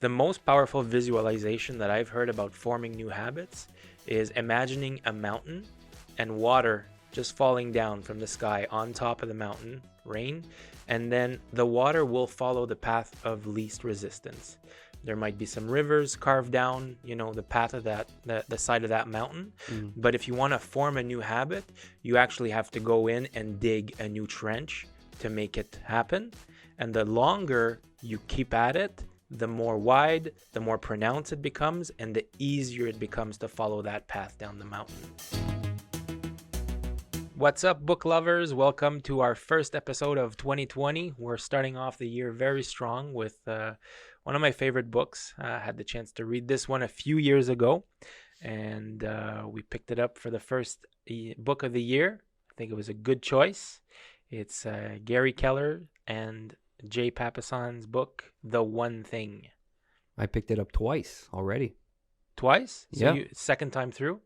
the most powerful visualization that I've heard about forming new habits is imagining a mountain and water just falling down from the sky on top of the mountain, rain, and then the water will follow the path of least resistance. There might be some rivers carved down, the path of the side of that mountain. But if you want to form a new habit, you actually have to go in and dig a new trench to make it happen. And the longer you keep at it, the more wide, the more pronounced it becomes, and the easier it becomes to follow that path down the mountain. What's up, book lovers? Welcome to our first episode of 2020. We're starting off the year very strong with one of my favorite books. I had the chance to read this one a few years ago, and we picked it up for the first book of the year. I think it was a good choice. It's Gary Keller and Jay Papasan's book, The One Thing. I picked it up twice already. Twice? So Yeah. Second time through?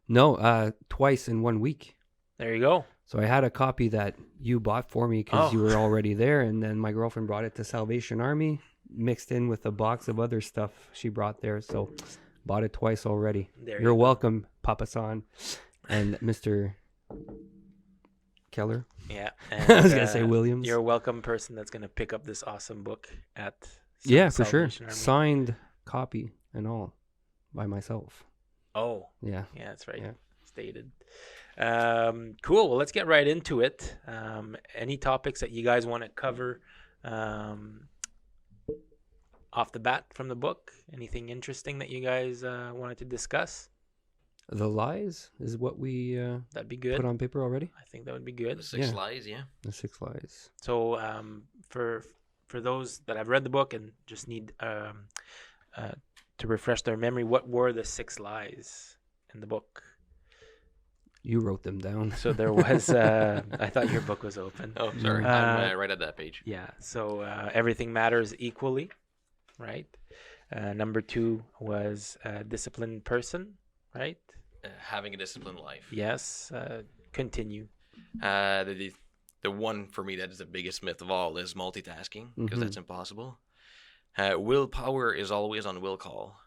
No, twice in 1 week. There you go. So I had a copy that you bought for me because you were already there, and then my girlfriend brought it to Salvation Army, mixed in with a box of other stuff she brought there. So bought it twice already. You're welcome, Papasan and Mr. Keller. Yeah. And, I was going to say Williams. You're a welcome person that's going to pick up this awesome book at for sure. Salvation Army. Signed copy and all by myself. Oh. Yeah. Yeah, that's right. Yeah. Stated. Cool. Well, let's get right into it. Any topics that you guys want to cover off the bat from the book? Anything interesting that you guys wanted to discuss? The Lies is what we That'd be good. put on paper already. I think that would be good. The Six Lies, yeah. The 6 Lies. So for those that have read the book and just need to refresh their memory, what were the 6 lies in the book? You wrote them down. So there was, I thought your book was open. Oh, sorry. I'm right at that page. Yeah. So everything matters equally, right? Number 2 was disciplined person, right? Having a disciplined life. Yes. Continue. The one for me that is the biggest myth of all is multitasking, because that's impossible. Willpower is always on will call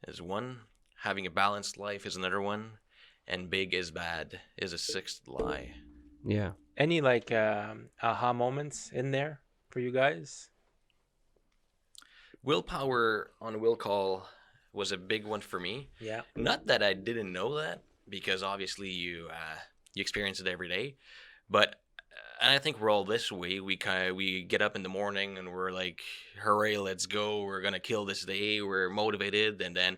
is one. Having a balanced life is another one. And big is bad is a 6th lie. Yeah. Any aha moments in there for you guys? Willpower on will call was a big one for me. Yeah. Not that I didn't know that, because obviously you experience it every day, but and I think we're all this way. We get up in the morning and we're like, hooray, let's go. We're gonna kill this day. We're motivated, and then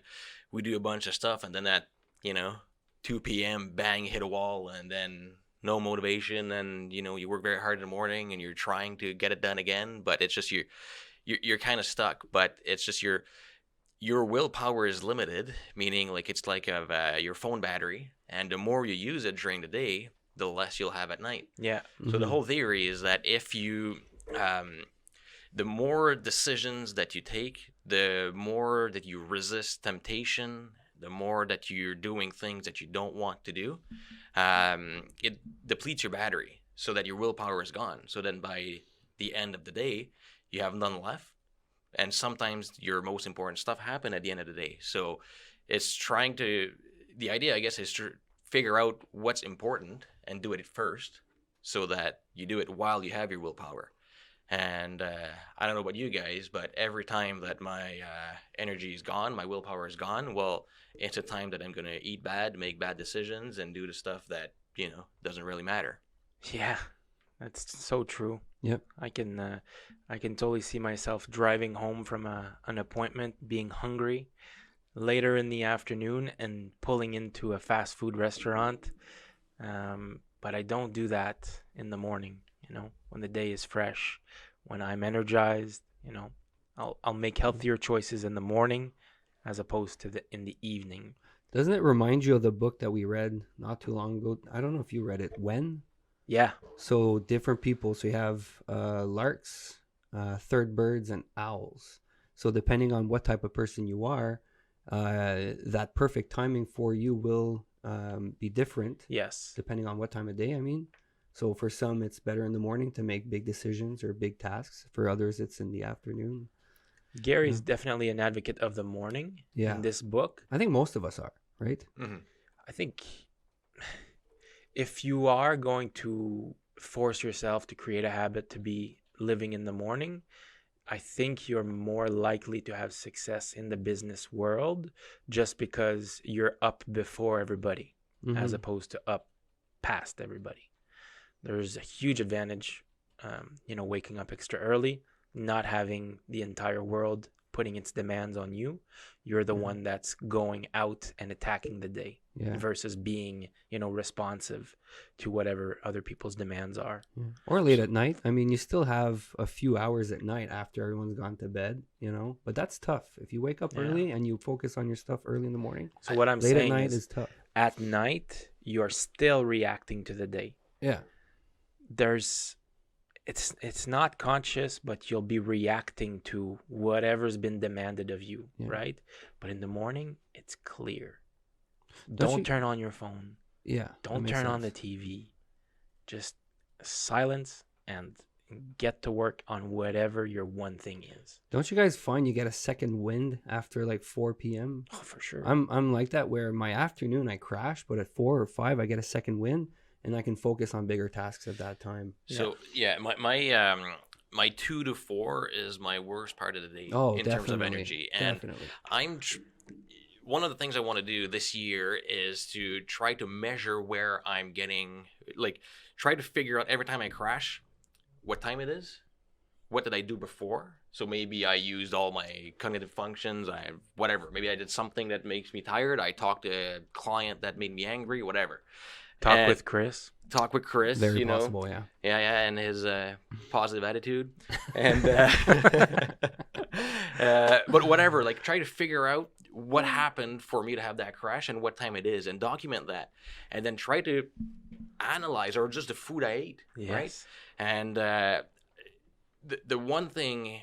we do a bunch of stuff, and then at 2 p.m. bang, hit a wall, and then no motivation, and you work very hard in the morning and you're trying to get it done again, but it's just you're kind of stuck. But it's just your willpower is limited, meaning it's like your phone battery, and the more you use it during the day, the less you'll have at night. Yeah. So the whole theory is that if you the more decisions that you take, the more that you resist temptation, the more that you're doing things that you don't want to do, it depletes your battery so that your willpower is gone. So then by the end of the day, you have none left. And sometimes your most important stuff happen at the end of the day. So it's the idea, I guess, is to figure out what's important and do it first so that you do it while you have your willpower. And I don't know about you guys, but every time that my energy is gone, my willpower is gone, well, it's a time that I'm going to eat bad, make bad decisions, and do the stuff that, doesn't really matter. Yeah, that's so true. Yep. I can totally see myself driving home from an appointment, being hungry later in the afternoon and pulling into a fast food restaurant. But I don't do that in the morning, when the day is fresh, when I'm energized, I'll make healthier choices in the morning as opposed to in the evening. Doesn't it remind you of the book that we read not too long ago? I don't know if you read it. When? Yeah. So different people. So you have larks, third birds, and owls. So depending on what type of person you are, that perfect timing for you will be different. Yes. Depending on what time of day, I mean. So for some, it's better in the morning to make big decisions or big tasks. For others, it's in the afternoon. Gary's definitely an advocate of the morning in this book. I think most of us are, right? I think if you are going to force yourself to create a habit to be living in the morning, I think you're more likely to have success in the business world just because you're up before everybody as opposed to up past everybody. There's a huge advantage, waking up extra early, not having the entire world putting its demands on you. You're the one that's going out and attacking the day versus being, responsive to whatever other people's demands are. Or late at night. I mean, you still have a few hours at night after everyone's gone to bed, but that's tough. If you wake up early and you focus on your stuff early in the morning. So what I'm late saying at night is tough. At night, you're still reacting to the day. Yeah. It's not conscious, but you'll be reacting to whatever's been demanded of you, right? But in the morning, it's clear. Don't turn on your phone. Yeah. Don't turn on the TV. Just silence and get to work on whatever your one thing is. Don't you guys find you get a second wind after like 4 p.m.? Oh, for sure. I'm like that where my afternoon I crash, but at 4 or 5 I get a second wind. And I can focus on bigger tasks at that time. So my 2 to 4 is my worst part of the day in terms of energy. And one of the things I want to do this year is to try to measure where I'm getting, try to figure out every time I crash, what time it is, what did I do before. So maybe I used all my cognitive functions, maybe I did something that makes me tired. I talked to a client that made me angry, whatever. Talk with Chris. Very possible, yeah. Yeah, and his positive attitude. And but whatever, try to figure out what happened for me to have that crash and what time it is and document that. And then try to analyze, or just the food I ate, right? And the one thing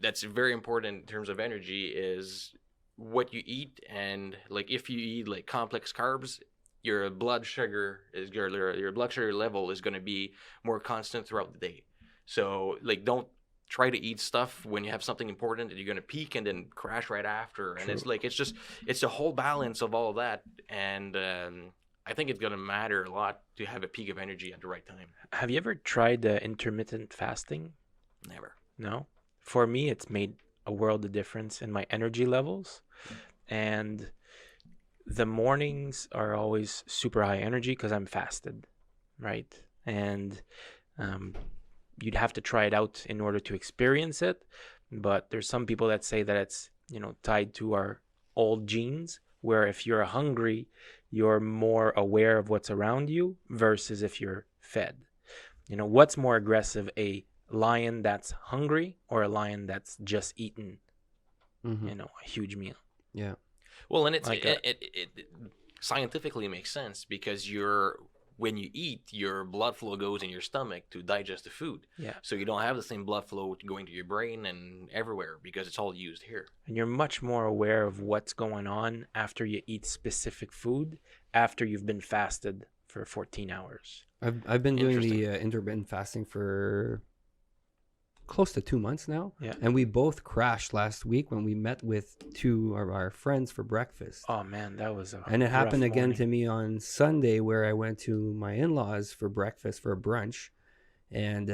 that's very important in terms of energy is what you eat. And if you eat complex carbs, your blood sugar level is going to be more constant throughout the day. So don't try to eat stuff when you have something important and you're going to peak and then crash right after. And it's a whole balance of all of that. And I think it's going to matter a lot to have a peak of energy at the right time. Have you ever tried intermittent fasting? Never. No? For me, it's made a world of difference in my energy levels. And the mornings are always super high energy because I'm fasted, right? And you'd have to try it out in order to experience it. But there's some people that say that it's, tied to our old genes, where if you're hungry, you're more aware of what's around you versus if you're fed. What's more aggressive, a lion that's hungry or a lion that's just eaten, a huge meal? Yeah. Well, and it scientifically makes sense because when you eat, your blood flow goes in your stomach to digest the food. Yeah. So you don't have the same blood flow going to your brain and everywhere because it's all used here. And you're much more aware of what's going on after you eat specific food, after you've been fasted for 14 hours. I've been doing the intermittent fasting for close to 2 months now. Yeah. And we both crashed last week when we met with 2 of our friends for breakfast. Oh man, that was and it happened again to me on Sunday where I went to my in-laws for breakfast for a brunch, and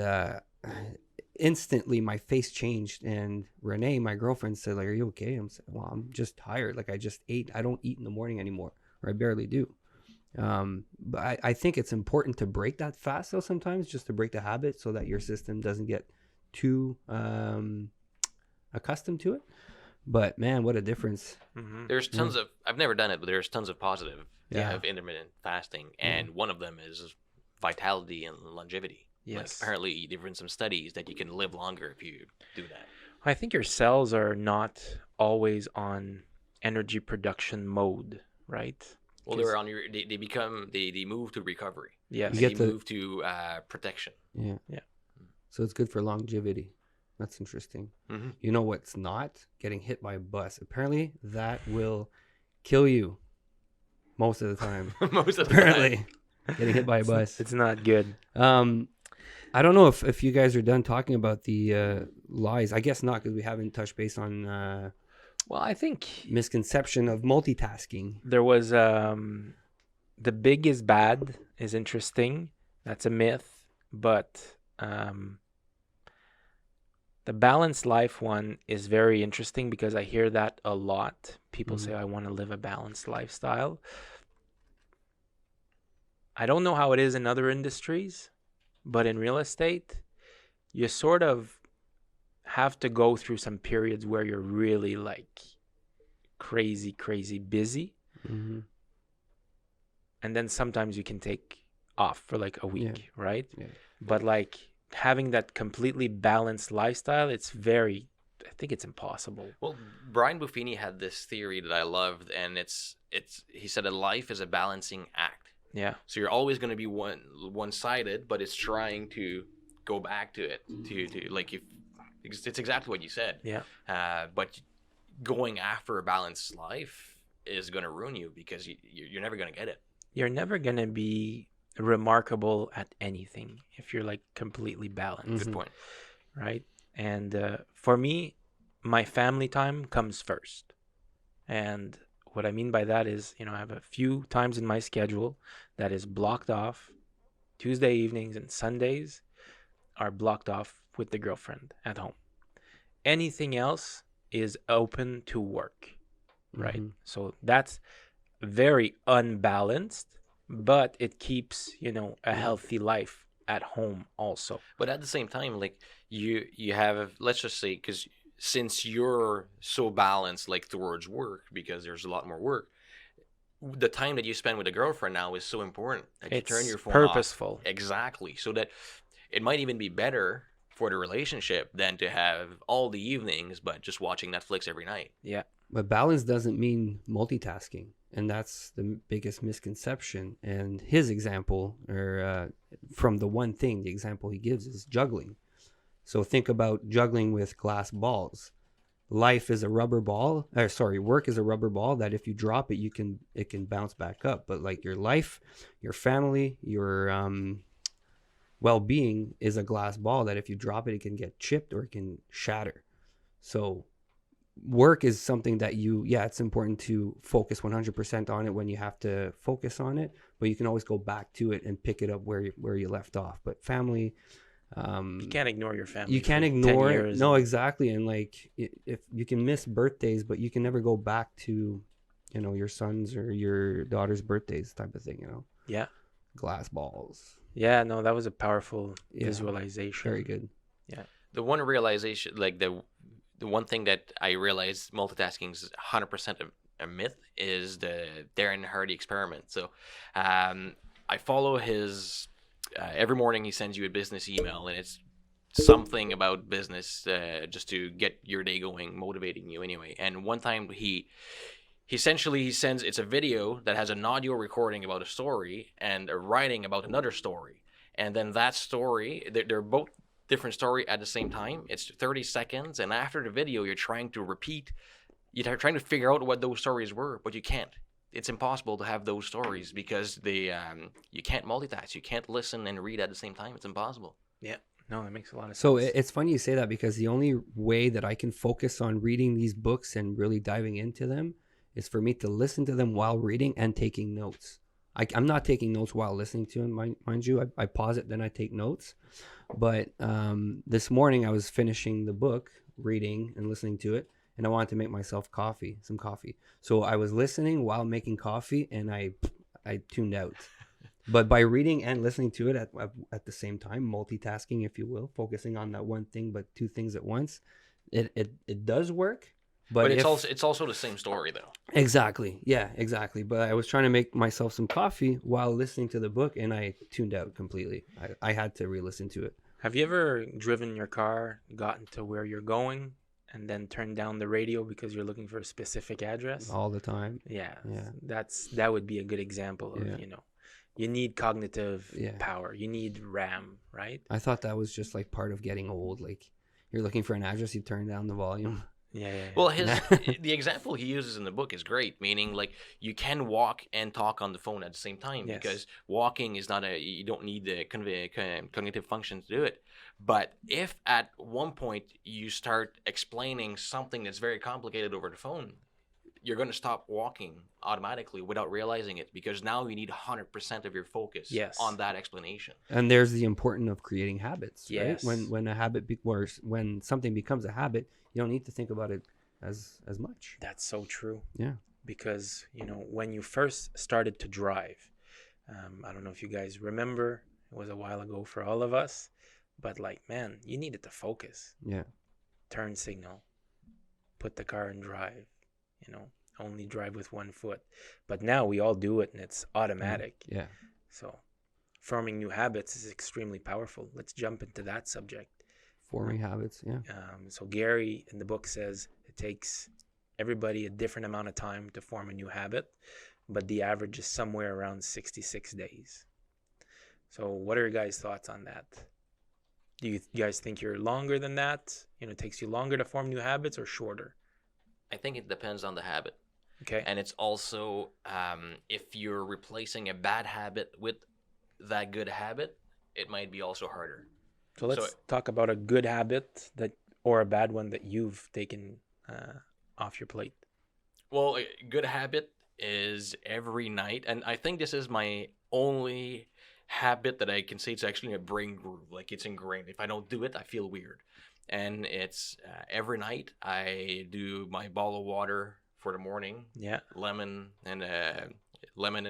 instantly my face changed, and Renee, my girlfriend, said, "Are you okay?" I'm saying, "Well, I'm just tired. I just ate. I don't eat in the morning anymore, or I barely do." But I think it's important to break that fast though sometimes, just to break the habit so that your system doesn't get too accustomed to it. But man, what a difference. There's tons of, I've never done it, but there's tons of positive of intermittent fasting, and one of them is vitality and longevity. Yes. Apparently there've been some studies that you can live longer if you do that. I think your cells are not always on energy production mode, right? Well, they move to recovery. Yes. They move to protection. Yeah. Yeah. So it's good for longevity. That's interesting. You know what's not? Getting hit by a bus. Apparently that will kill you most of the time. Most of the Apparently. time. Getting hit by a bus. It's not good. I don't know if you guys are done talking about the lies. I guess not, because we haven't touched base on Well, I think misconception of multitasking. there was the big is bad is interesting. That's a myth, but the balanced life one is very interesting because I hear that a lot. People say, I want to live a balanced lifestyle. I don't know how it is in other industries, but in real estate, you sort of have to go through some periods where you're really like crazy busy. Mm-hmm. And then sometimes you can take off for like a week, right? Yeah. But like having that completely balanced lifestyle, I think it's impossible. Well, Brian Buffini had this theory that I loved, and he said that life is a balancing act. Yeah. So you're always going to be one-sided, but it's trying to go back to it to like it's exactly what you said. Yeah. But going after a balanced life is going to ruin you because you're never going to get it. You're never going to be remarkable at anything if you're like completely balanced. Good point. Right? And for me, my family time comes first. And what I mean by that is, I have a few times in my schedule that is blocked off. Tuesday evenings and Sundays are blocked off with the girlfriend at home. Anything else is open to work, right? Mm-hmm. So that's very unbalanced, but it keeps, a healthy life at home also. But at the same time, like you have, let's just say, because since you're so balanced like towards work, because there's a lot more work, the time that you spend with a girlfriend now is so important that you turn your phone purposeful off. Exactly. So that it might even be better for the relationship than to have all the evenings but just watching Netflix every night. Yeah. But balance doesn't mean multitasking, and that's the biggest misconception. And his example, or from the one thing, the example he gives is juggling. So think about juggling with glass balls. Life is a rubber ball. Work is a rubber ball that if you drop it, it can bounce back up. But like your life, your family, your well-being is a glass ball that if you drop it, it can get chipped or it can shatter. So work is something that it's important to focus 100% on it when you have to focus on it, but you can always go back to it and pick it up where you left off. But family, you can't ignore your family. You can't ignore it. No, exactly. And like if you can miss birthdays, but you can never go back to, your son's or your daughter's birthdays type of thing, Yeah. Glass balls. Yeah, no, that was a powerful visualization. Very good. Yeah. The one realization, like the one thing that I realized multitasking is 100% a myth is the Darren Hardy experiment. So I follow his, every morning he sends you a business email, and it's something about business just to get your day going, motivating you anyway. And one time he sends, it's a video that has an audio recording about a story and a writing about another story. And then that story, they're both different story at the same time. It's 30 seconds. And after the video, you're trying to figure out what those stories were, but you can't. It's impossible to have those stories because you can't multitask. You can't listen and read at the same time. It's impossible. Yeah. No, that makes a lot of sense. So it's funny you say that, because the only way that I can focus on reading these books and really diving into them is for me to listen to them while reading and taking notes. I'm not taking notes while listening to them, mind you. I pause it, then I take notes. But this morning I was finishing the book, reading and listening to it, and I wanted to make myself some coffee. So I was listening while making coffee, and I tuned out. But by reading and listening to it at the same time, multitasking, if you will, focusing on that one thing but two things at once, it does work. But it's also the same story, though. Exactly. Yeah, exactly. But I was trying to make myself some coffee while listening to the book, and I tuned out completely. I had to re-listen to it. Have you ever driven your car, gotten to where you're going, and then turned down the radio because you're looking for a specific address? All the time. Yeah. That would be a good example of, you need cognitive power. You need RAM, right? I thought that was just like part of getting old. Like you're looking for an address, you turn down the volume. Yeah. Well, the example he uses in the book is great, meaning like you can walk and talk on the phone at the same time Yes. because walking is not you don't need the cognitive function to do it. But if at one point you start explaining something that's very complicated over the phone, you're going to stop walking automatically without realizing it because now you need 100% of your focus Yes. on that explanation. And there's the importance of creating habits, Yes. right? When a habit or when something becomes a habit, you don't need to think about it as much. That's so true. Yeah. Because, you know, when you first started to drive, I don't know if you guys remember, it was a while ago for all of us, but like, man, you needed to focus. Yeah. Turn signal, put the car in drive, you know, only drive with one foot. But now we all do it and it's automatic. Yeah. So forming new habits is extremely powerful. Let's jump into that subject. Forming habits, yeah. So Gary in the book says it takes everybody a different amount of time to form a new habit, but the average is somewhere around 66 days. So what are your guys' thoughts on that? Do you guys think you're longer than that? You know, it takes you longer to form new habits or shorter? I think it depends on the habit. Okay. And it's also if you're replacing a bad habit with that good habit, it might be also harder. So let's talk about a good habit that or a bad one that you've taken off your plate. Well, a good habit is every night, and I think this is my only habit that I can say it's actually a brain groove, like it's ingrained. If I don't do it, I feel weird. And it's every night I do my bottle of water for the morning. Yeah. Lemon in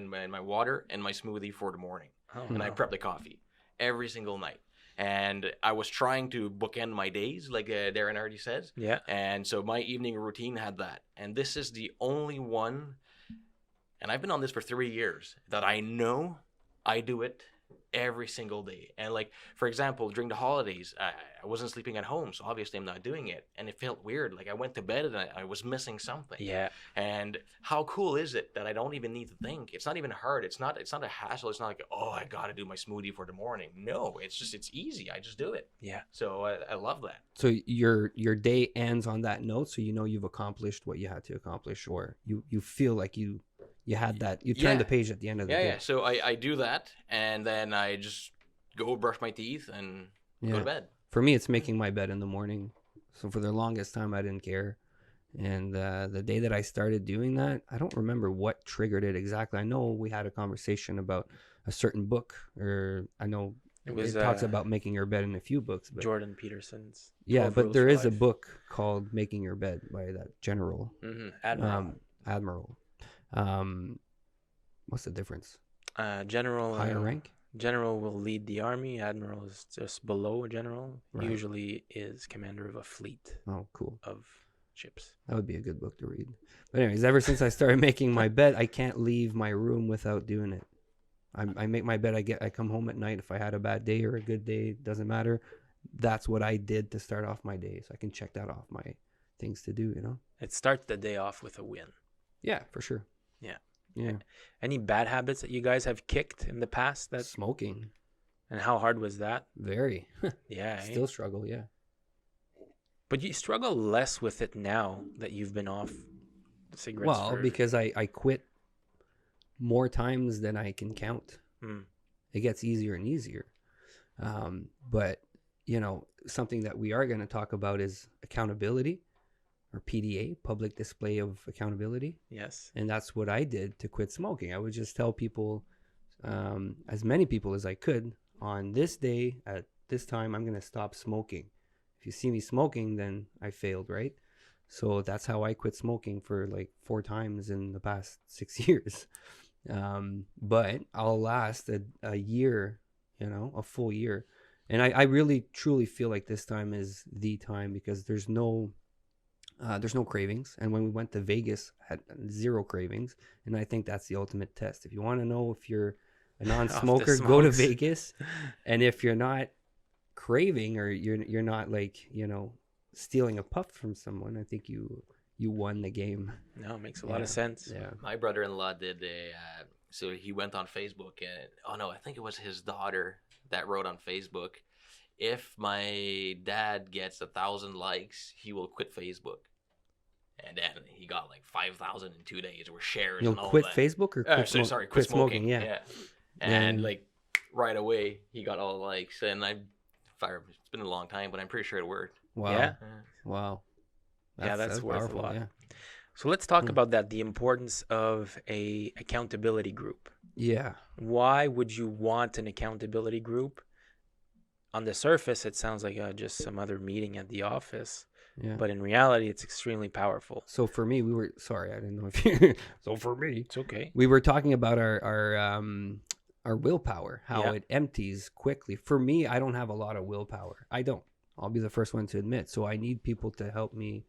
my water and my smoothie for the morning. Oh, and I prep the coffee every single night. And I was trying to bookend my days, like Darren already says. Yeah. And so my evening routine had that. And this is the only one, and I've been on this for 3 years, that I know I do it every single day. And like, for example, during the holidays, I wasn't sleeping at home, so obviously I'm not doing it. And it felt weird. Like I went to bed and I was missing something. Yeah. And how cool is it that I don't even need to think? It's not even hard. It's not a hassle. It's not like, oh, I got to do my smoothie for the morning. No, it's easy. I just do it. Yeah. So I love that. So your day ends on that note, so you know you've accomplished what you had to accomplish, or you feel like you had that, you turned the page at the end of the day. Yeah. So I do that, and then I just go brush my teeth and go to bed. For me, it's making my bed in the morning. So for the longest time, I didn't care. And the day that I started doing that, I don't remember what triggered it exactly. I know we had a conversation about a certain book, or I know it talks about making your bed in a few books. But Jordan Peterson's. Yeah, but there is a book called Making Your Bed by that general. Admiral. Admiral. What's the difference? General. Higher rank? General will lead the army. Admiral is just below a general. Right. Usually is commander of a fleet. Oh, cool. Of ships. That would be a good book to read. But anyways, ever since I started making my bed, I can't leave my room without doing it. I make my bed. I come home at night. If I had a bad day or a good day, doesn't matter. That's what I did to start off my day. So I can check that off my things to do, you know? It starts the day off with a win. Yeah, for sure. Yeah. Any bad habits that you guys have kicked in the past? That smoking. And how hard was that? Very. Yeah. Still struggle, yeah. But you struggle less with it now that you've been off cigarettes. Well, because I quit more times than I can count. It gets easier and easier. But, you know, something that we are going to talk about is accountability, or PDA, public display of accountability. Yes. And that's what I did to quit smoking. I would just tell people, as many people as I could, on this day, at this time, I'm going to stop smoking. If you see me smoking, then I failed, right? So that's how I quit smoking for like 4 times in the past 6 years. But I'll last a year, you know, a full year. And I really, truly feel like this time is the time, because there's no cravings. And when we went to Vegas, I had 0 cravings. And I think that's the ultimate test. If you want to know if you're a non-smoker, go to Vegas. And if you're not craving, or you're not, like, you know, stealing a puff from someone, I think you won the game. No, it makes a lot of sense. Yeah. My brother-in-law did so he went on Facebook, and I think it was his daughter that wrote on Facebook, if my dad gets 1,000 likes, he will quit Facebook. And then he got like 5,000 in 2 days with shares You'll and all quit that. Facebook or Quit smoking. Yeah. And like right away, he got all the likes. And it's been a long time, but I'm pretty sure it worked. Wow. Yeah. Wow. That's worth powerful, a lot. Yeah. So let's talk about that, the importance of a accountability group. Yeah. Why would you want an accountability group? On the surface, it sounds like just some other meeting at the office. Yeah. But in reality, it's extremely powerful. So for me, sorry, I didn't know if you. So for me, it's okay. We were talking about our willpower, how it empties quickly. For me, I don't have a lot of willpower. I don't. I'll be the first one to admit. So I need people to help me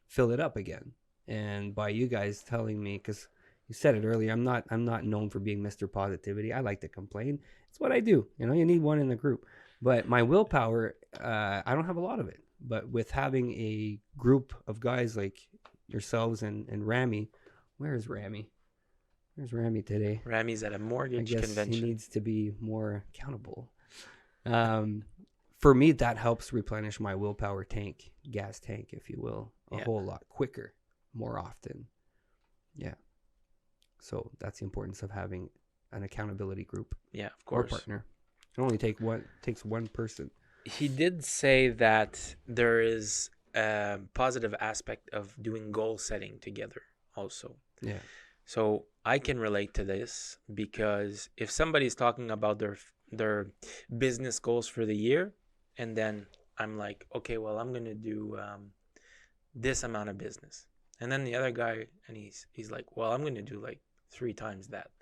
fill it up again. And by you guys telling me, because you said it earlier, I'm not known for being Mr. Positivity. I like to complain. It's what I do. You need one in the group. But my willpower, I don't have a lot of it. But with having a group of guys like yourselves and Rami, where is Rami? Where's Rami today? Rami's at a mortgage convention. He needs to be more accountable. For me, that helps replenish my willpower tank, gas tank, if you will, a whole lot quicker, more often. Yeah. So that's the importance of having an accountability group. Yeah, of course. Or partner. It only takes one person. He did say that there is a positive aspect of doing goal setting together also. Yeah. So I can relate to this because if somebody's talking about their business goals for the year, and then I'm like, okay, well, I'm going to do this amount of business. And then the other guy, and he's like, well, I'm going to do like 3 times that.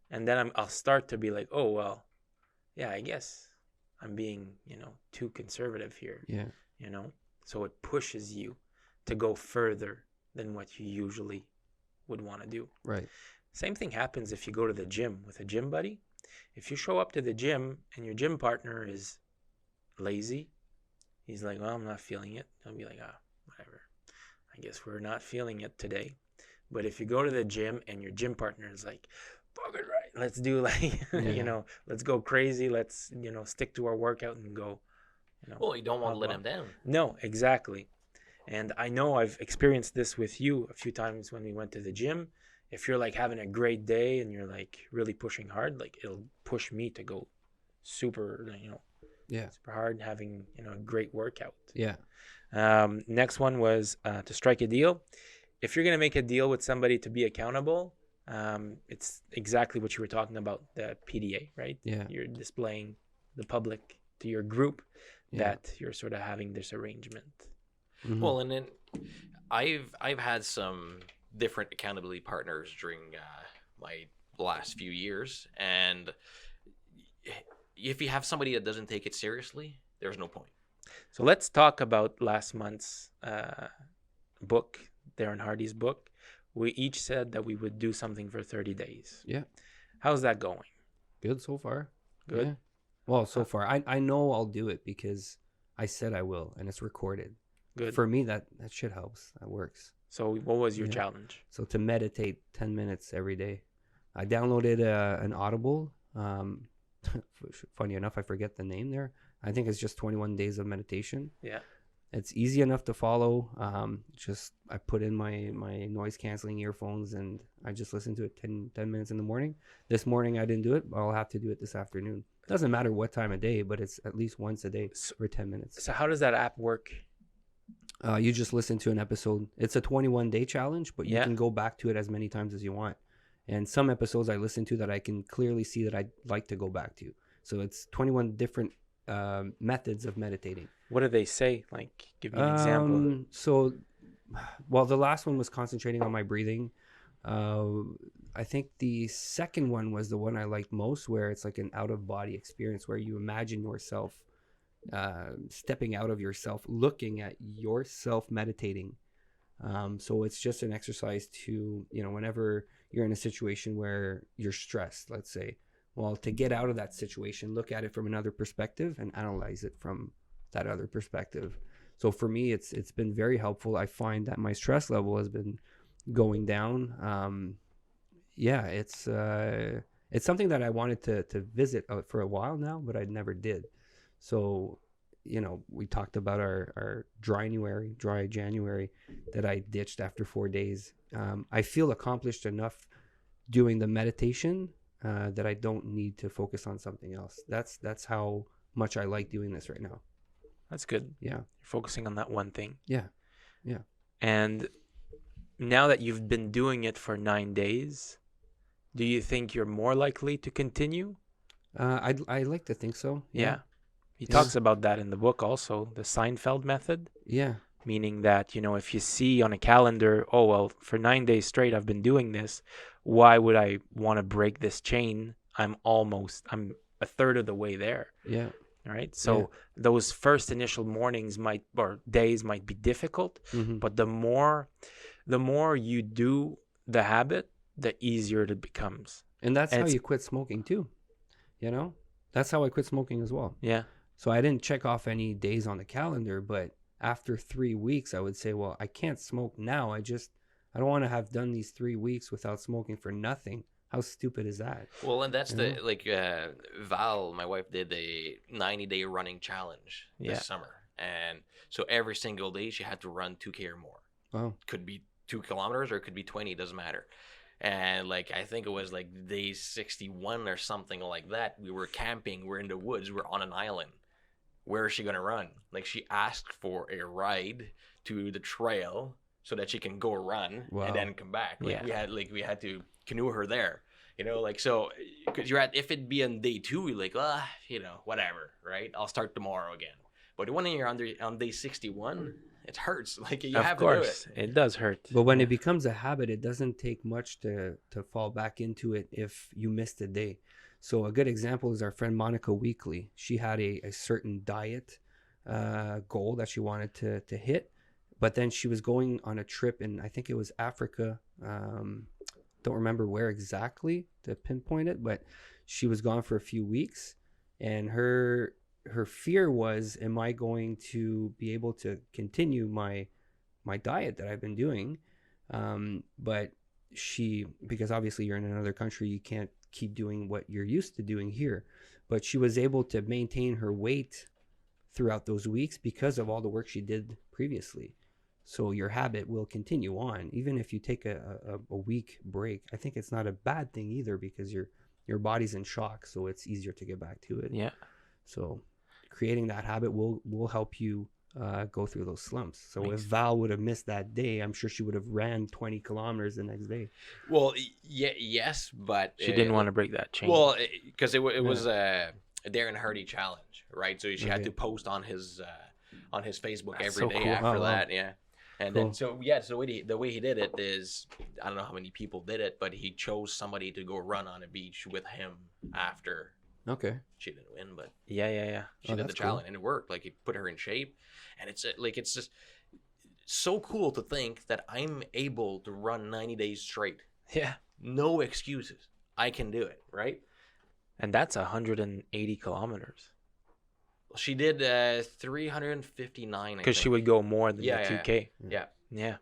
And then I'll start to be like, oh, well, yeah, I guess I'm being, too conservative here. Yeah. So it pushes you to go further than what you usually would want to do. Right. Same thing happens if you go to the gym with a gym buddy. If you show up to the gym and your gym partner is lazy, he's like, well, I'm not feeling it. I'll be like, whatever. I guess we're not feeling it today. But if you go to the gym and your gym partner is like, fuck it, right, let's do let's go crazy. Let's, stick to our workout and go, Well, you don't want to let him down. No, exactly. And I know I've experienced this with you a few times when we went to the gym. If you're like having a great day and you're like really pushing hard, like it'll push me to go super, super hard, having, a great workout. Yeah. Next one was to strike a deal. If you're going to make a deal with somebody to be accountable, it's exactly what you were talking about, the PDA, right? Yeah. You're displaying the public to your group that you're sort of having this arrangement. Mm-hmm. Well, and then I've had some different accountability partners during my last few years, and if you have somebody that doesn't take it seriously, there's no point. So let's talk about last month's book, Darren Hardy's book. We each said that we would do something for 30 days. Yeah. How's that going? Good so far. Good. Yeah. Well, so far, I know I'll do it because I said I will, and it's recorded. Good. For me, that shit helps. That works. So what was your challenge? So to meditate 10 minutes every day. I downloaded an Audible. Funny enough, I forget the name there. I think it's just 21 days of meditation. Yeah. It's easy enough to follow. I put in my noise canceling earphones and I just listen to it 10 minutes in the morning. This morning I didn't do it, but I'll have to do it this afternoon. It doesn't matter what time of day, but it's at least once a day for 10 minutes. So how does that app work? You just listen to an episode. It's a 21-day challenge, but you can go back to it as many times as you want. And some episodes I listen to that I can clearly see that I'd like to go back to. So it's 21 different methods of meditating. What do they say? Like, give me an example. So, well, the last one was concentrating on my breathing. I think the second one was the one I liked most, where it's like an out-of-body experience where you imagine yourself stepping out of yourself, looking at yourself meditating. So it's just an exercise to, whenever you're in a situation where you're stressed, let's say, well, to get out of that situation, look at it from another perspective and analyze it from that other perspective. So for me, it's been very helpful. I find that my stress level has been going down. It's something that I wanted to visit for a while now, but I never did. So we talked about our dry January that I ditched after 4 days. I feel accomplished enough doing the meditation that I don't need to focus on something else. That's how much I like doing this right now. That's good. Yeah. You're focusing on that one thing. Yeah. Yeah. And now that you've been doing it for 9 days, do you think you're more likely to continue? I like to think so. Yeah. He talks about that in the book also, the Seinfeld method. Yeah. Meaning that, if you see on a calendar, oh, well, for 9 days straight, I've been doing this. Why would I want to break this chain? I'm a third of the way there. Yeah. Right. So those first initial mornings or days might be difficult, but the more you do the habit, the easier it becomes. And that's how you quit smoking too. That's how I quit smoking as well. Yeah. So I didn't check off any days on the calendar, but after 3 weeks, I would say, well, I can't smoke now. I don't want to have done these 3 weeks without smoking for nothing. How stupid is that? Well, and that's Val, my wife, did a 90-day running challenge this summer. And so every single day she had to run 2K or more. Wow. Could be 2 kilometers or it could be 20, it doesn't matter. And I think it was day 61 or something like that. We were camping, we're in the woods, we're on an island. Where is she going to run? She asked for a ride to the trail so that she can go run and then come back. We had to canoe her there, so because if it'd be on day 2, we're whatever, right? I'll start tomorrow again. But when you're on day 61, it hurts. You have to do it. Of course, it does hurt. But when it becomes a habit, it doesn't take much to fall back into it if you missed a day. So a good example is our friend Monica Weekly. She had a certain diet goal that she wanted to hit, but then she was going on a trip in, I think it was Africa. Don't remember where exactly to pinpoint it, but she was gone for a few weeks, and her fear was, am I going to be able to continue my diet that I've been doing? But because obviously you're in another country, you can't keep doing what you're used to doing here. But she was able to maintain her weight throughout those weeks because of all the work she did previously. So your habit will continue on, even if you take a week break. I think it's not a bad thing either, because your body's in shock, so it's easier to get back to it. Yeah. So creating that habit will help you go through those slumps. So if Val would have missed that day, I'm sure she would have ran 20 kilometers the next day. Well, yes, but she didn't want to break that chain. Well, because it was a Darren Hardy challenge, right? So she had to post on his Facebook every day after that. Yeah. And then so the way he did it is, I don't know how many people did it, but he chose somebody to go run on a beach with him after. Okay. She didn't win, but yeah. She did the challenge and it worked. He put her in shape, and it's just so cool to think that I'm able to run 90 days straight. Yeah. No excuses. I can do it, right? And that's 180 kilometers. She did 359. Because she would go more than the 2K. Yeah.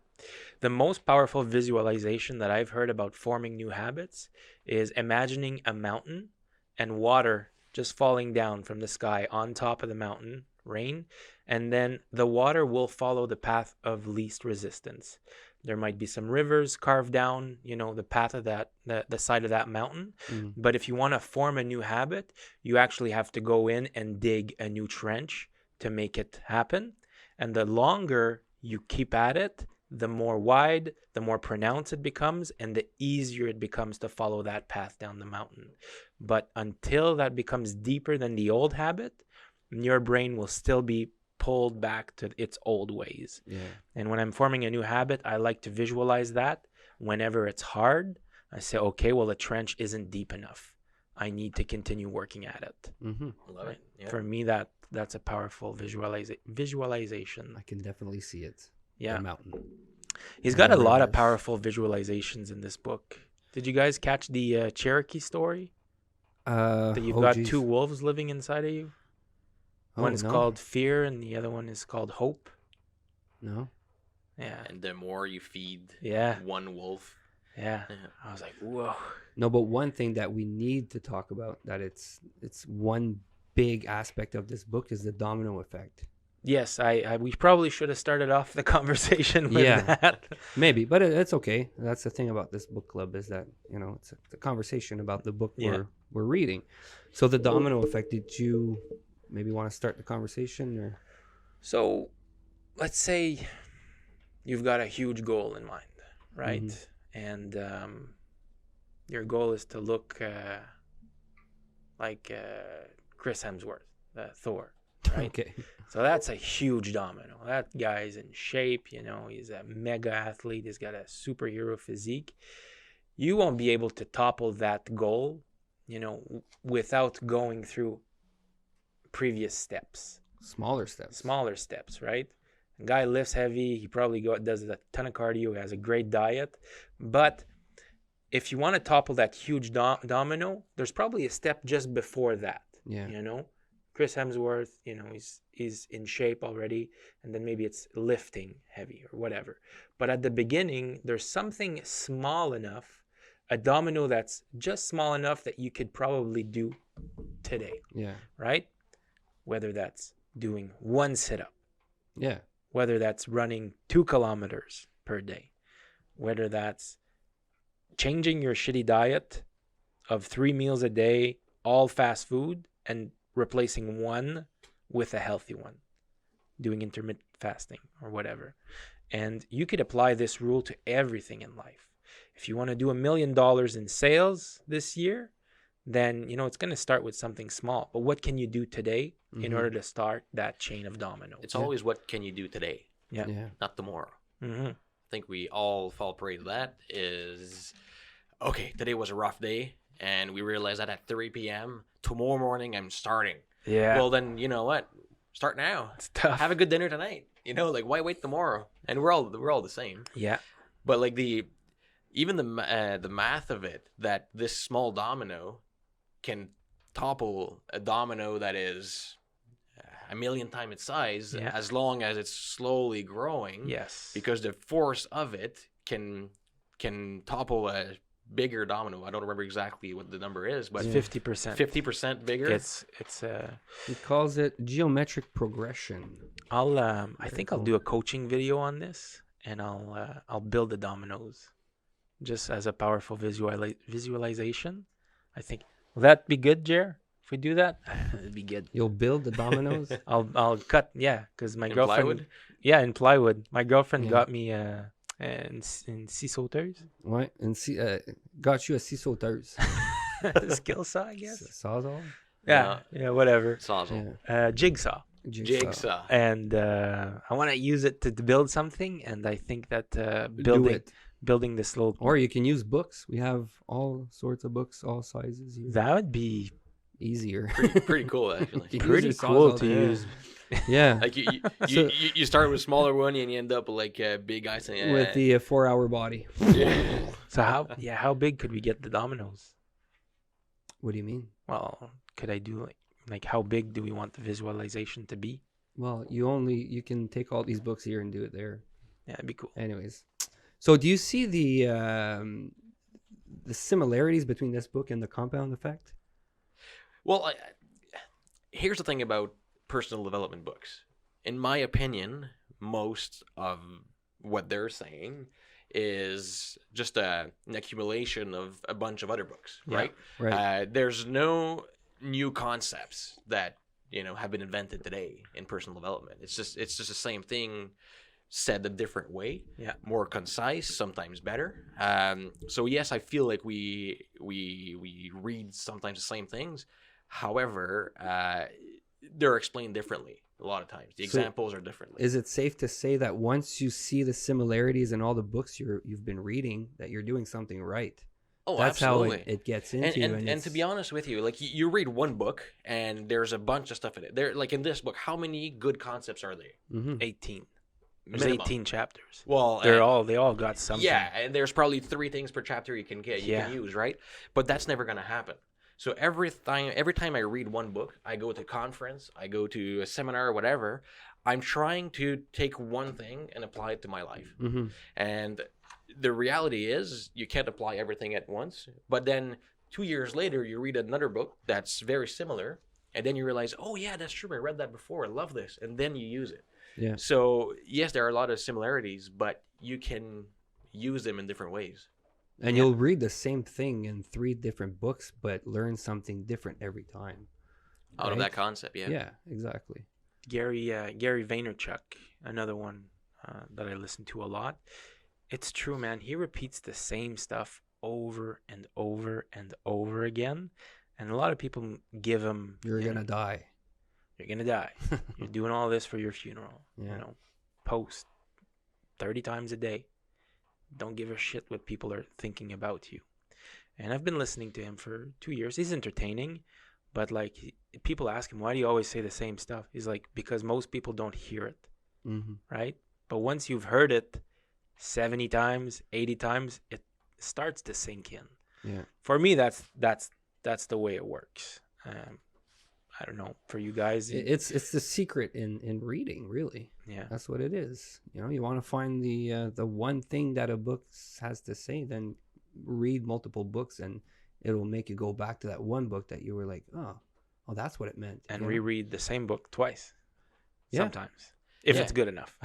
The most powerful visualization that I've heard about forming new habits is imagining a mountain and water just falling down from the sky on top of the mountain, rain, and then the water will follow the path of least resistance. There might be some rivers carved down, the path of the side of that mountain. But if you want to form a new habit, you actually have to go in and dig a new trench to make it happen. And the longer you keep at it, the more wide, the more pronounced it becomes, and the easier it becomes to follow that path down the mountain. But until that becomes deeper than the old habit, your brain will still be pulled back to its old ways. Yeah. And when I'm forming a new habit, I like to visualize that. Whenever it's hard, I say, okay, well, the trench isn't deep enough. I need to continue working at it. Love it. Yeah. For me, that's a powerful visualization. I can definitely see it. Yeah. The mountain. He's got a lot of powerful visualizations in this book. Did you guys catch the Cherokee story? That you've got 2 wolves living inside of you? One's called fear and the other one is called hope. No. Yeah. And the more you feed one wolf. Yeah. I was like, whoa. No, but one thing that we need to talk about, that it's one big aspect of this book is the domino effect. Yes, we probably should have started off the conversation with that. Maybe, but it's okay. That's the thing about this book club is that, it's a conversation about the book we're reading. So the domino effect, did you maybe want to start the conversation? Or? So let's say you've got a huge goal in mind, right? And your goal is to look like Chris Hemsworth, Thor, right? Okay. So that's a huge domino. That guy's in shape, he's a mega athlete. He's got a superhero physique. You won't be able to topple that goal, without going through previous steps. Smaller steps, right? A guy lifts heavy. He probably does a ton of cardio. He has a great diet. But if you want to topple that huge domino, there's probably a step just before that. Yeah. Chris Hemsworth, he's in shape already, and then maybe it's lifting heavy or whatever. But at the beginning, there's something small enough, a domino that's just small enough that you could probably do today. Yeah. Right? Whether that's doing one sit-up. Yeah. Whether that's running 2 kilometers per day. Whether that's changing your shitty diet of 3 meals a day, all fast food, and replacing one with a healthy one, doing intermittent fasting or whatever. And you could apply this rule to everything in life. If you want to do $1 million in sales this year, then it's going to start with something small. But what can you do today in order to start that chain of dominoes? It's always what can you do today, not tomorrow. I think we all fall prey to that. Is okay, today was a rough day, and we realize that at 3 p.m. tomorrow morning I'm starting. Yeah. Well, then you know what? Start now. It's tough. Have a good dinner tonight. Why wait tomorrow? And we're all the same. Yeah. But like the math of it, that this small domino can topple a domino that is 1 million times its size, as long as it's slowly growing. Yes. Because the force of it can topple a bigger domino. I don't remember exactly what the number is, but 50%. 50% bigger. It's he calls it geometric progression. I think I'll do a coaching video on this, and I'll build the dominoes just as a powerful visualization. I think, will that be good, Jer? If we do that, it'd be good. You'll build the dominoes? I'll cut, because my girlfriend. Plywood? Yeah, in plywood. My girlfriend got me in scie sauteuse. What? And got you a scie sauteuse. Skill saw, I guess. Sawzall? Yeah, whatever. Sawzall. Jigsaw. Jigsaw. And I want to use it to build something, and I think that building this little... Or you can use books. We have all sorts of books, all sizes here. That would be... easier. Pretty cool, actually. Pretty cool to use. Yeah. Like you start with smaller one and you end up with like a big guy saying, with the 4-hour body. Yeah. So how big could we get the dominoes? What do you mean? Well, could I do like how big do we want the visualization to be? Well, you can take all these books here and do it there. Yeah, it'd be cool. Anyways, so do you see the similarities between this book and the compound effect? Well, here's the thing about personal development books. In my opinion, most of what they're saying is just an accumulation of a bunch of other books, right? Right. There's no new concepts that have been invented today in personal development. It's just the same thing said a different way, more concise, sometimes better. So yes, I feel like we read sometimes the same things. However, they're explained differently a lot of times. The examples are differently. Is it safe to say that once you see the similarities in all the books you've been reading, that you're doing something right? Oh, that's absolutely. How it gets into you. And to be honest with you, like you read one book and there's a bunch of stuff in it. There, like in this book, how many good concepts are there? 18. There's Minimum. 18 chapters. Well, they all got something. Yeah, and there's probably 3 things per chapter you can use, right? But that's never gonna happen. So every time I read one book, I go to a conference, I go to a seminar, or whatever, I'm trying to take one thing and apply it to my life. Mm-hmm. And the reality is you can't apply everything at once. But then 2 years later, you read another book that's very similar, and then you realize, oh yeah, that's true, I read that before, I love this, and then you use it. Yeah. So yes, there are a lot of similarities, but you can use them in different ways. And you'll read the same thing in 3 different books, but learn something different every time. Out of that concept, yeah. Yeah, exactly. Gary Vaynerchuk, another one that I listen to a lot. It's true, man. He repeats the same stuff over and over and over again, and a lot of people give him. You're gonna die. You're gonna die. You're doing all this for your funeral. Yeah. You know, post 30 times a day. Don't give a shit what people are thinking about you. And I've been listening to him for 2 years. He's entertaining, but like people ask him, why do you always say the same stuff? He's like, because most people don't hear it, right? But once you've heard it 70 times, 80 times, it starts to sink in. Yeah. For me, that's the way it works. I don't know for you guys. It's the secret in reading, really. Yeah, that's what it is. You know, you want to find the one thing that a book has to say, then read multiple books, and it'll make you go back to that one book that you were like, oh, that's what it meant. And reread the same book twice. Sometimes, if it's good enough.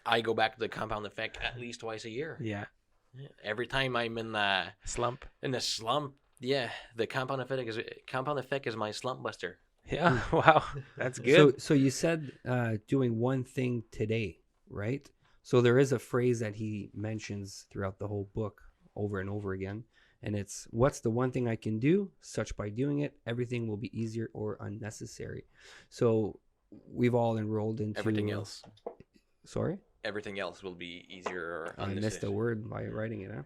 I go back to the Compound Effect at least twice a year. Yeah. Every time I'm in the slump. Yeah, the Compound Effect is my slump buster. Yeah, wow, that's good. So you said doing one thing today, right? So there is a phrase that he mentions throughout the whole book over and over again, and it's, what's the one thing I can do? Such by doing it, everything will be easier or unnecessary. So we've all enrolled into everything else. Sorry? Everything else will be easier or unnecessary. I missed a word by writing it, huh?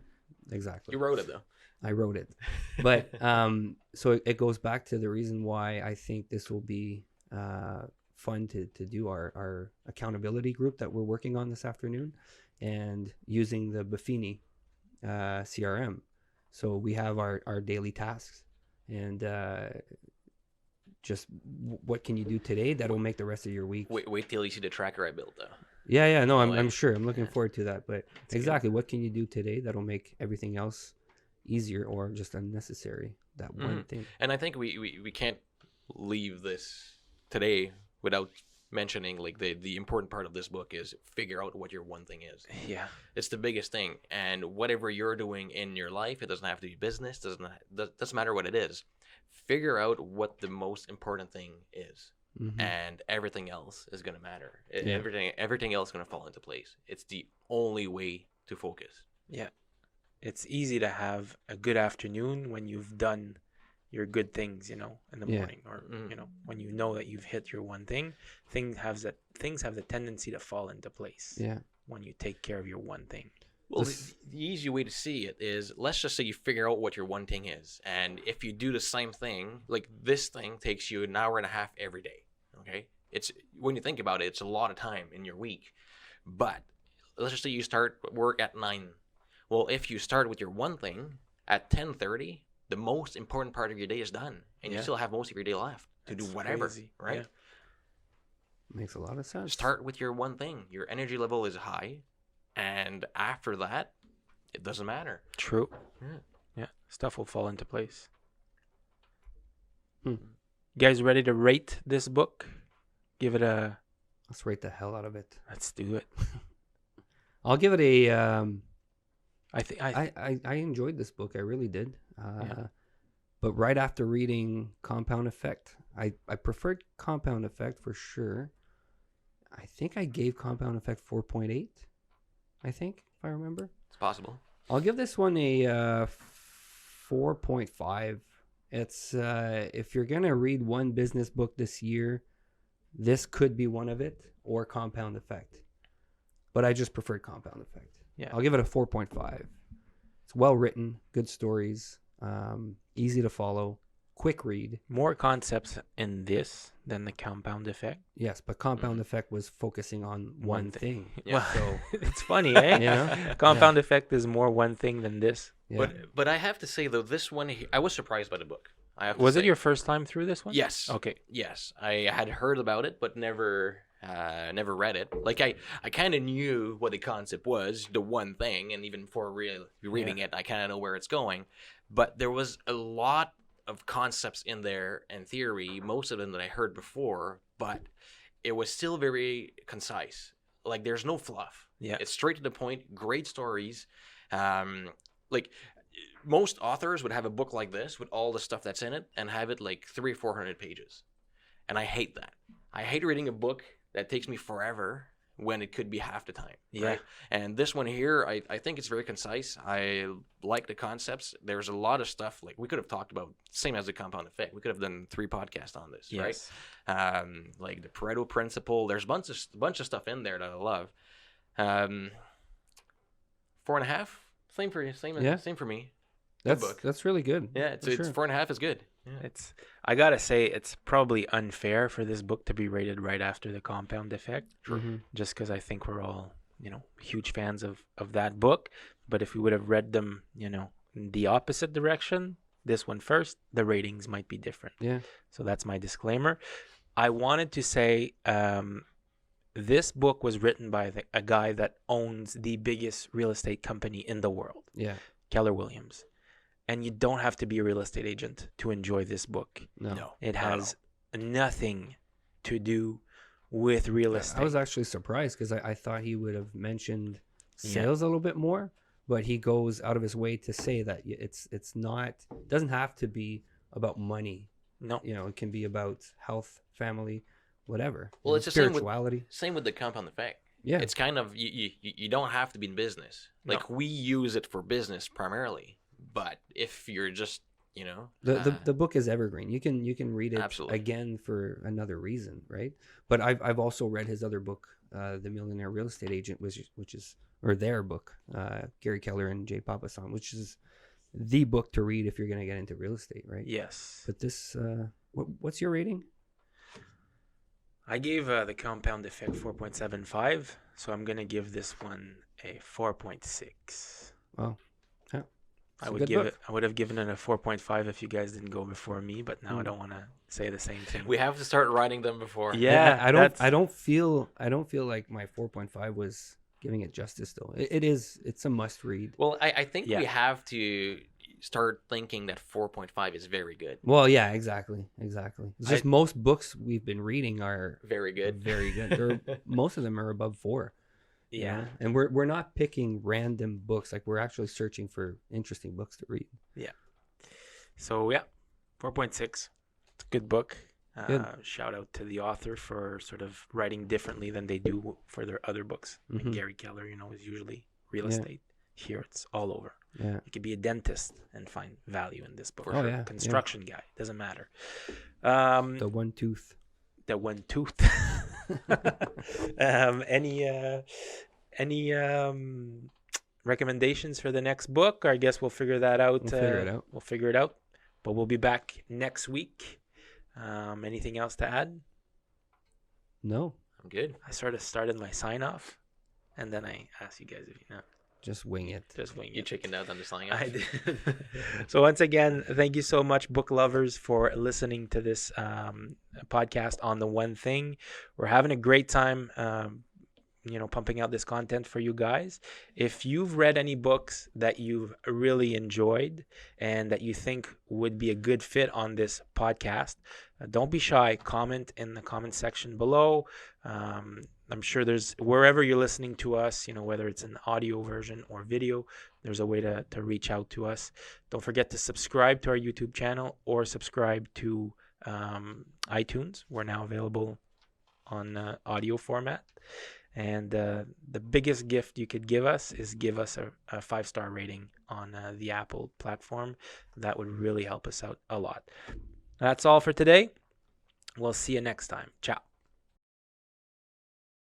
Exactly. You wrote it though. I wrote it. But so it goes back to the reason why I think this will be fun to do our accountability group that we're working on this afternoon, and using the Buffini CRM. So we have our daily tasks, and just what can you do today that'll make the rest of your week. Wait till you see the tracker I built though. Yeah, no, I'm sure. I'm looking forward to that. But exactly, what can you do today that'll make everything else easier or just unnecessary? That one thing. And I think we can't leave this today without mentioning like the important part of this book is figure out what your one thing is. Yeah, it's the biggest thing. And whatever you're doing in your life, it doesn't have to be business, doesn't matter what it is. Figure out what the most important thing is. And everything else is going to matter. Everything else is going to fall into place. It's the only way to focus. Yeah. It's easy to have a good afternoon when you've done your good things, in the morning, or when you know that you've hit your one thing. Things have the tendency to fall into place. Yeah. When you take care of your one thing. Well, the easy way to see it is, let's just say you figure out what your one thing is, and if you do the same thing, like this thing takes you an hour and a half every day. Okay, it's, when you think about it, it's a lot of time in your week. But let's just say you start work at 9. Well, if you start with your one thing at 10:30, the most important part of your day is done, and you still have most of your day left to do whatever. Crazy. Right? Yeah. Makes a lot of sense. Start with your one thing. Your energy level is high, and after that, it doesn't matter. True. Yeah. Stuff will fall into place. You guys ready to rate this book? Give it a... Let's rate the hell out of it. Let's do it. I'll give it a... I enjoyed this book. I really did. But right after reading Compound Effect, I preferred Compound Effect for sure. I think I gave Compound Effect 4.8. I think, if I remember. It's possible. I'll give this one a 4.5. It's if you're gonna read one business book this year, this could be one of it, or Compound Effect. But I just preferred Compound Effect. Yeah, I'll give it a 4.5. It's well written, good stories, easy to follow, quick read. More concepts in this than the Compound Effect. Yes, but Compound Effect was focusing on one thing. Yeah. Well, so it's funny, eh? Compound Effect is more one thing than this. Yeah. But I have to say though, this one I was surprised by the book. Was it your first time through this one? Yes. Okay. Yes, I had heard about it, but never read it. Like I kind of knew what the concept was, the one thing, and even before reading it, I kind of know where it's going. But there was a lot of concepts in there and theory, most of them that I heard before, but it was still very concise. Like there's no fluff. Yeah. It's straight to the point, great stories. Like most authors would have a book like this with all the stuff that's in it and have it like 300 or 400 pages. And I hate that. I hate reading a book that takes me forever when it could be half the time. Yeah. Right? And this one here, I think it's very concise. I like the concepts. There's a lot of stuff like we could have talked about, same as the compound effect. We could have done 3 podcasts on this, Yes. right? Like the Pareto principle. There's a bunch of stuff in there that I love. 4.5. Same for you. Same for me. Good book. That's really good. Yeah, it's 4.5 is good. Yeah. I gotta say, it's probably unfair for this book to be rated right after the Compound Effect, just because I think we're all, huge fans of that book. But if we would have read them, in the opposite direction, this one first, the ratings might be different. Yeah. So that's my disclaimer. I wanted to say, this book was written by a guy that owns the biggest real estate company in the world. Yeah. Keller Williams. And you don't have to be a real estate agent to enjoy this book. No. It has nothing to do with real estate. I was actually surprised because I thought he would have mentioned sales a little bit more, but he goes out of his way to say that it's not, doesn't have to be about money. No. It can be about health, family, whatever. Well, it's the spirituality. same with the compound effect. Yeah. It's kind of, you don't have to be in business. Like we use it for business primarily. But if you're just, the book is evergreen. You can read it absolutely. Again for another reason, right? But I've also read his other book, The Millionaire Real Estate Agent, which is their book, Gary Keller and Jay Papasan, which is the book to read if you're going to get into real estate, right? Yes. But this, what's your rating? I gave the Compound Effect 4.75, so I'm going to give this one a 4.6. Wow. Yeah. I would have given it a 4.5 if you guys didn't go before me, but now I don't want to say the same thing. We have to start writing them before. Yeah, I don't feel like my 4.5 was giving it justice though. It's a must read. Well, I think we have to start thinking that 4.5 is very good. Well, yeah, exactly. It's just most books we've been reading are very good. Most of them are above 4. Yeah. And we're not picking random books. Like we're actually searching for interesting books to read. Yeah. So 4.6. It's a good book. Good. Shout out to the author for sort of writing differently than they do for their other books. I mean, Gary Keller, is usually real estate. Here it's all over. Yeah. You could be a dentist and find value in this book. Yeah. Construction guy, doesn't matter. The one tooth. The one tooth. Any recommendations for the next book? Or I guess we'll figure that out. We'll figure it out. But we'll be back next week. Anything else to add? No. I'm good. I sort of started my sign off, and then I asked you guys if you know. Just wing it. You chickened out on the sign off. I did. So once again, thank you so much, book lovers, for listening to this podcast on The One Thing. We're having a great time, pumping out this content for you guys. If you've read any books that you've really enjoyed and that you think would be a good fit on this podcast, don't be shy. Comment in the comment section below. I'm sure there's, wherever you're listening to us, whether it's an audio version or video, there's a way to reach out to us. Don't forget to subscribe to our YouTube channel or subscribe to iTunes. We're now available on audio format. And the biggest gift you could give us is give us a 5-star rating on the Apple platform. That would really help us out a lot. That's all for today. We'll see you next time. Ciao.